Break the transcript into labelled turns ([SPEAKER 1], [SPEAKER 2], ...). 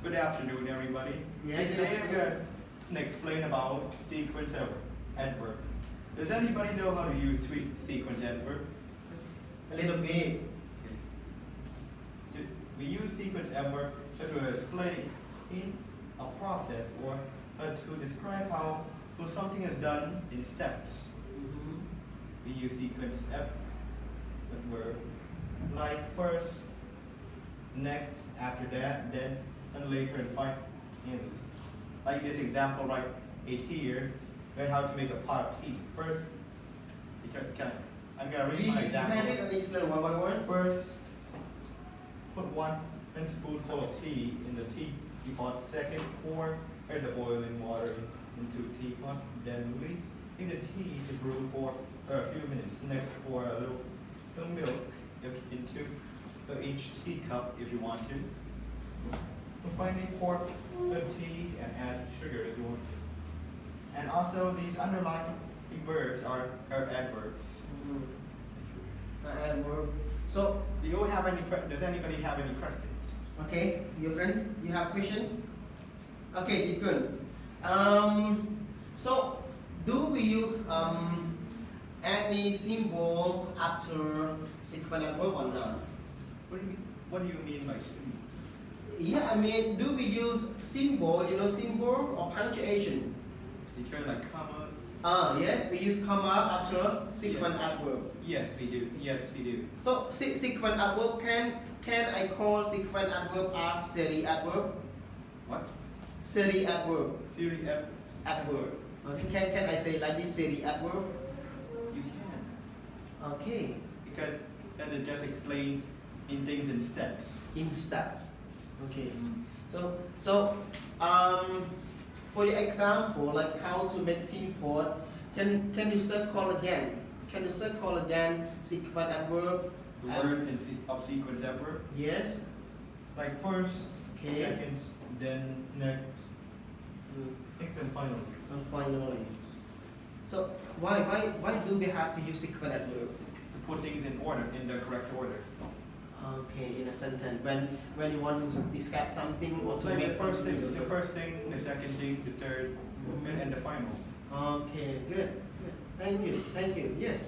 [SPEAKER 1] Good afternoon, everybody.
[SPEAKER 2] Yeah, good
[SPEAKER 1] Today I'm
[SPEAKER 2] afternoon.
[SPEAKER 1] going to explain about sequence adverb. Does anybody know how to use sequence adverb?
[SPEAKER 2] A little bit.
[SPEAKER 1] We use sequence adverb to explain in a process or to describe how something is done in steps. We use sequence adverb like first, next, after that, then, and later, and finally. Like this example right here, learn how to make a pot of tea. First, I'm gonna read my example.
[SPEAKER 2] You can read and explain one by one.
[SPEAKER 1] First, put 1 spoonful of tea in the teapot. Second, pour the boiling water into a teapot. Then leave the tea to brew for a few minutes. Next, pour a little milk into each teacup if you want to. And finally, pour the tea and add sugar if you want to. And also, these underlying verbs are adverbs.
[SPEAKER 2] Adverb. So,
[SPEAKER 1] Does anybody have any questions?
[SPEAKER 2] okay, your friend, you have question? Okay, good. So, do we use any symbol after sequence adverb or not?
[SPEAKER 1] What do you mean by symbol?
[SPEAKER 2] Yeah, I mean, do we use symbol, symbol or punctuation?
[SPEAKER 1] Teacher, like commas?
[SPEAKER 2] Yes, we use comma after sequence adverb.
[SPEAKER 1] Yes, we do. Yes, we do.
[SPEAKER 2] So, sequence adverb, can I call sequence adverb a series adverb?
[SPEAKER 1] What?
[SPEAKER 2] Series adverb.
[SPEAKER 1] Series
[SPEAKER 2] Adverb. Okay, can I say like this, series adverb?
[SPEAKER 1] You can.
[SPEAKER 2] Okay.
[SPEAKER 1] Because then it just explains in things in steps.
[SPEAKER 2] In step. Okay. So for your example, like how to make teapot, can you circle again? Can you circle again sequence adverb?
[SPEAKER 1] The words of sequence adverb.
[SPEAKER 2] Yes.
[SPEAKER 1] Like first,
[SPEAKER 2] Okay.
[SPEAKER 1] second, then next, next, and finally.
[SPEAKER 2] And finally. So why do we have to use sequence adverb?
[SPEAKER 1] To put things in order, in the correct order.
[SPEAKER 2] Okay, in a sentence, when you want to describe something or to
[SPEAKER 1] Like
[SPEAKER 2] make
[SPEAKER 1] the first
[SPEAKER 2] something.
[SPEAKER 1] thing, the second thing, the third, and the final.
[SPEAKER 2] Okay, good. Thank you. Yes.